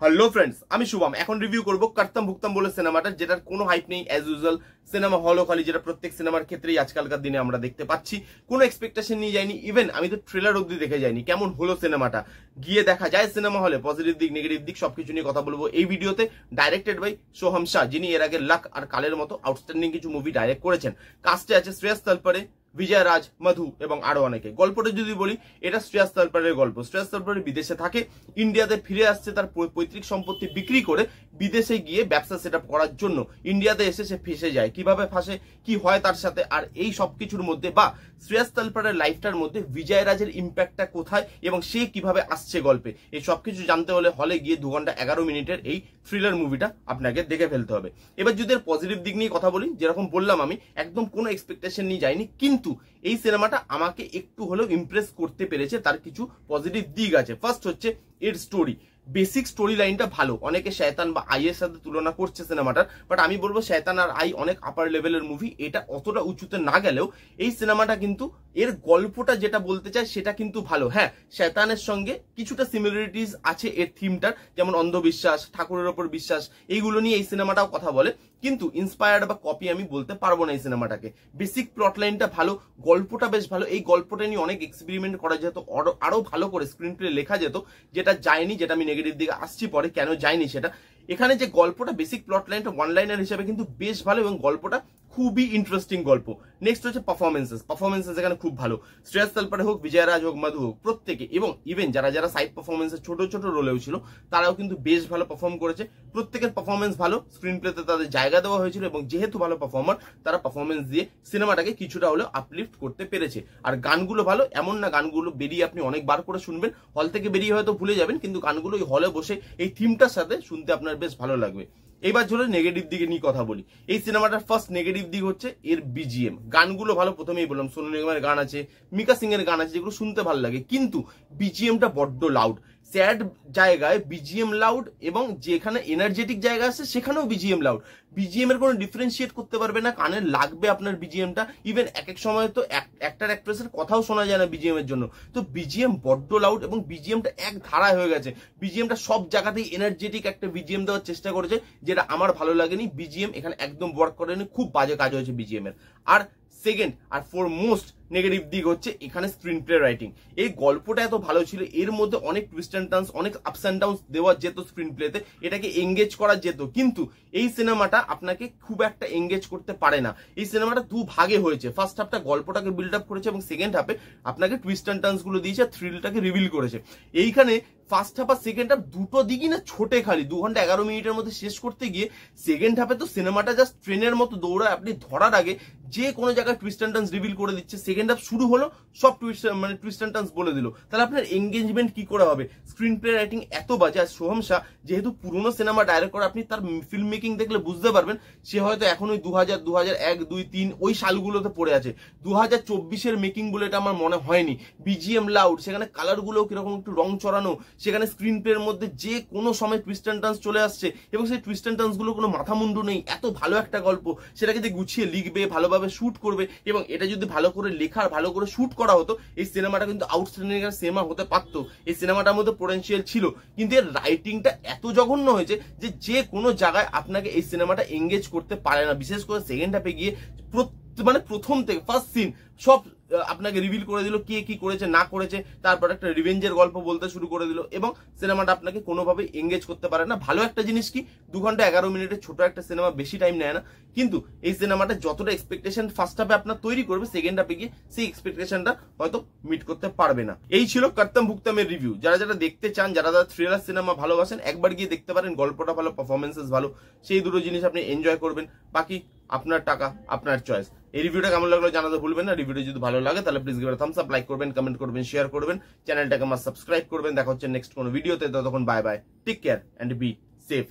Hello friends, আমি শুভম। এখন review করব কর্তম ভুক্তম বলে সিনেমাটা, যেটার কোনো হাইপ নেই। অ্যাজ ইউজুয়াল সিনেমা হলও খালি, যেটা প্রত্যেক সিনেমার ক্ষেত্রেই আজকালকার দিনে আমরা দেখতে পাচ্ছি। কোনো এক্সপেকটেশন নিয়ে যায়নি, ইভেন আমি তো ট্রেলার অব্দি দেখে যাইনি। কেমন হলো সিনেমাটা গিয়ে দেখা যায় সিনেমা হলে। পজিটিভ দিক, নেগেটিভ দিক সবকিছু নিয়ে কথা বলবো এই ভিডিওতে। ডাইরেক্টেড বাই সোহম শাহ, যিনি এর আগে লাক আর কালের মতো আউটস্ট্যান্ডিং কিছু মুভি ডাইরেক্ট করেছেন। কাস্টে আছে শ্রেয়াস তালপরে, বিজয় রাজ, মধু এবং আরো অনেকে। গল্পটা যদি বলি, এটা শ্রেয়াস তালপরের গল্প। শ্রেয়াস তালপরে বিদেশে থাকে, ইন্ডিয়াতে ফিরে আসছে তার পৈতৃক সম্পত্তি বিক্রি করে বিদেশে গিয়ে ব্যবসা সেট আপ করার জন্য। ইন্ডিয়াতে এসে সে ফেসে যায়, কিভাবে ফাঁসে, কি হয় তার সাথে, আর এই সবকিছুর মধ্যে বা শ্রেয়াস তালপরের লাইফটার মধ্যে বিজয় রাজের ইম্প্যাক্টটা কোথায় এবং সে কিভাবে আসছে গল্পে, এই সবকিছু জানতে হলে হলে গিয়ে 2 ঘন্টা 11 মিনিটের এই থ্রিলার মুভিটা আপনাকে দেখে ফেলতে হবে। এবার যদি এর পজিটিভ দিক নিয়ে কথা বলি, যেরকম বললাম আমি একদম কোনো এক্সপেকটেশন নিয়ে যাইনি, কিন্তু এই সিনেমাটা আমাকে একটু হলেও ইমপ্রেস করতে পেরেছে। তার কিছু পজিটিভ দিক আছে। ফার্স্ট হচ্ছে এর স্টোরি। বেসিক স্টোরি লাইনটা ভালো। অনেকে শয়তান বা আইয়ের সাথে তুলনা করছে সিনেমাটার, বাট আমি বলবো শয়তান আর আই অনেক আপার লেভেলের মুভি। এটা অতটা উঁচুতে না গেলেও এই সিনেমাটা কিন্তু এর গল্পটা যেটা বলতে চায় সেটা কিন্তু ভালো। হ্যাঁ, শয়তানের সঙ্গে কিছুটা সিমিলারিটিস আছে এর থিমটার, যেমন অন্ধবিশ্বাস, ঠাকুরের ওপর বিশ্বাস, এইগুলো নিয়ে এই সিনেমাটাও কথা বলে। কিন্তু ইন্সপায়ার্ড বা কপি আমি বলতে পারবো না এই সিনেমাটাকে। বেসিক প্লট লাইনটা ভালো, গল্পটা বেশ ভালো। এই গল্পটা নিয়ে অনেক এক্সপেরিমেন্ট করা যেত, আরো ভালো করে স্ক্রিন প্লে লেখা যেত, যেটা যায়নি। যেটা আমি নেগেটিভ দিকে আসছি পরে, কেন যায়নি সেটা। এখানে যে গল্পটা, বেসিক প্লট লাইনটা ওয়ান লাইনার হিসেবে কিন্তু বেশ ভালো এবং গল্পটা খুবই ইন্টারেস্টিং গল্প। নেক্সট হচ্ছে পারফরমেন্সেস এখানে খুব ভালো। শ্রেয়াস তালপরে হোক, বিজয় রাজ হোক, মধু হোক, প্রত্যেকে, এবং ইভেন যারা যারা সাইড পারফরমেন্সে ছোট ছোট রোলেও ছিল তারাও কিন্তু বেশ ভালো পারফর্ম করেছে। প্রত্যেকের পারফরমেন্স ভালো, স্ক্রিন প্লেতে তাদের জায়গা দেওয়া হয়েছিল এবং যেহেতু ভালো পারফর্মার, তারা পারফরমেন্স দিয়ে সিনেমাটাকে কিছুটা হলেও আপলিফট করতে পেরেছে। আর গানগুলো ভালো, এমন না গানগুলো বেরিয়ে আপনি অনেকবার করে শুনবেন, হল থেকে বেরিয়ে হয়তো ভুলে যাবেন, কিন্তু গানগুলো ওই হলে বসে এই থিমটার সাথে শুনতে আপনার বেশ ভালো লাগবে। এইবার চলো নেগেটিভ দিকে নিয়ে কথা বলি। এই সিনেমাটার ফার্স্ট নেগেটিভ দিক হচ্ছে এর বিজিএম। গানগুলো ভালো, প্রথমেই বললাম সোনু নিগমের গান আছে, মিকা সিং এর গান আছে, যেগুলো শুনতে ভালো লাগে, কিন্তু বিজিএমটা বড্ড লাউড। স্যাড জায়গায় বিজিএম লাউড, এবং যেখানে এনার্জেটিক জায়গা আছে সেখানেও বিজিএম লাউড। বিজিএম এর কোনো ডিফারেন্সিয়েট করতে পারবে না, কানে লাগবে আপনার বিজিএমটা। ইভেন এক এক সময় তো অ্যাক্টর অ্যাক্ট্রেসের কথাও শোনা যায় না বিজিএম এর জন্য। তো বিজিএম বড্ড লাউড এবং বিজিএমটা এক ধারায় হয়ে গেছে। বিজিএমটা সব জায়গাতেই এনার্জেটিক একটা বিজিএম দেওয়ার চেষ্টা করেছে, যেটা আমার ভালো লাগেনি। বিজিএম এখানে একদম ওয়ার্ক করেনি, খুব বাজে কাজ হয়েছে বিজিএম এর। আর সেকেন্ড আর ফরমোস্ট নেগেটিভ দিক হচ্ছে এখানে স্ক্রিন প্লে রাইটিং। এই গল্পটা এত ভালো ছিল, এর মধ্যে অনেক টুইস্ট অ্যান্ড টার্নস, অনেক আপস অ্যান্ড ডাউনস দেওয়া যেত স্ক্রিন প্লেতে, এটাকে এঙ্গেজ করা যেত, কিন্তু এই সিনেমাটা আপনাকে খুব একটা এঙ্গেজ করতে পারে না। এই সিনেমাটা 2 ভাগে হয়েছে। ফার্স্ট হাফটা গল্পটাকে বিল্ড আপ করেছে এবং সেকেন্ড হাফে আপনাকে টুইস্ট অ্যান্ড টার্নস গুলো দিয়েছে, থ্রিলটাকে রিভিল করেছে। এইখানে ফার্স্ট হাফ আর সেকেন্ড হাফ দুটো দিকই না ছোটে, খালি 2 ঘন্টা 11 মিনিটের মধ্যে শেষ করতে গিয়ে সেকেন্ড হাফে তো সিনেমাটা জাস্ট ট্রেনের মতো দৌড়ায়। আপনি ধরার আগে যে কোনো জায়গায় টুইস্ট অ্যান্ড টার্নস রিভিল করে দিচ্ছে। সেকেন্ড হাফ শুরু হলো, সব টুইস্ট অ্যান্ড টার্নস বলে দিল। তাহলে আপনার এঙ্গেজমেন্ট কি করে হবে? স্ক্রিন প্লে রাইটিং এত বাজে। আর সোহম শাহ যেহেতু পুরোনো সিনেমা ডাইরেক্ট করে, আপনি তার ফিল্ম মেকিং দেখলে বুঝতে পারবেন সে হয়তো এখন ওই 2000, 2001, 2, 3 ওই সালগুলোতে পড়ে আছে। 2024-এর মেকিং বলে এটা আমার মনে হয়নি। বিজিএম লাউড, সেখানে কালার গুলো কিরকম একটু রং চড়ানো, সেখানে স্ক্রিন প্লের মধ্যে যে কোনো সময় টুইস্ট অ্যান্ড টার্নস চলে আসছে এবং সেই টুইস্ট অ্যান্ড টার্নস গুলো কোনো মাথা মুন্ডু নেই। এত ভালো একটা গল্প, সেটাকে যে গুছিয়ে লিখবে, ভালোভাবে শুট করবে, এবং এটা যদি ভালো করে লেখার, ভালো করে শুট করা হতো, এই সিনেমাটা কিন্তু আউটস্ট্যান্ডিং এর সিনেমা হতে পারতো। এই সিনেমাটার মধ্যে পোটেনশিয়াল ছিল, কিন্তু এর রাইটিংটা এত জঘন্য হয়েছে যে কোনো জায়গায় আপনাকে এই সিনেমাটা এঙ্গেজ করতে পারে না। বিশেষ করে সেকেন্ড হাফে গিয়ে প্রথম থেকে ফার্স্ট সিন সব আপনাকে রিভিল করে দিল, কে কি করেছে না করেছে, তারপর একটা রিভেঞ্জের গল্প বলতে শুরু করে দিল, এবং সিনেমাটা আপনাকে কোনোভাবে এঙ্গেজ করতে পারে না। ভালো একটা জিনিস কি, 2 ঘন্টা 11 মিনিটের ছোট একটা সিনেমা, বেশি টাইম নেয় না, কিন্তু এই সিনেমাটা যতটা এক্সপেকটেশন ফার্স্ট হাফে আপনার তৈরি করবে, সেকেন্ড হাফে গিয়ে সেই এক্সপেকটেশনটা হয়তো মিট করতে পারবে না। এই ছিল কর্তম ভুক্তমের রিভিউ। যারা যারা দেখতে চান, যারা যারা থ্রিলার সিনেমা ভালোবাসেন, একবার গিয়ে দেখতে পারেন। গল্পটা ভালো, পারফরমেন্সেস ভালো, সেই দুটো জিনিস আপনি এনজয় করবেন। বাকি আপনার টাকা, আপনার চয়েস। এই রিভিউটা কেমন লাগলো জানাতে ভুলবেন না। রিভিউটা যদি ভালো লাগে তাহলে please give it a Thums up, like করবেন, কমেন্ট করবেন, শেয়ার করবেন, চ্যানেলটাকে মাস্ট সাবস্ক্রাইব করবেন। দেখা হচ্ছে নেক্সট কোনো ভিডিওতে। ততক্ষণ bye bye, take care and be safe.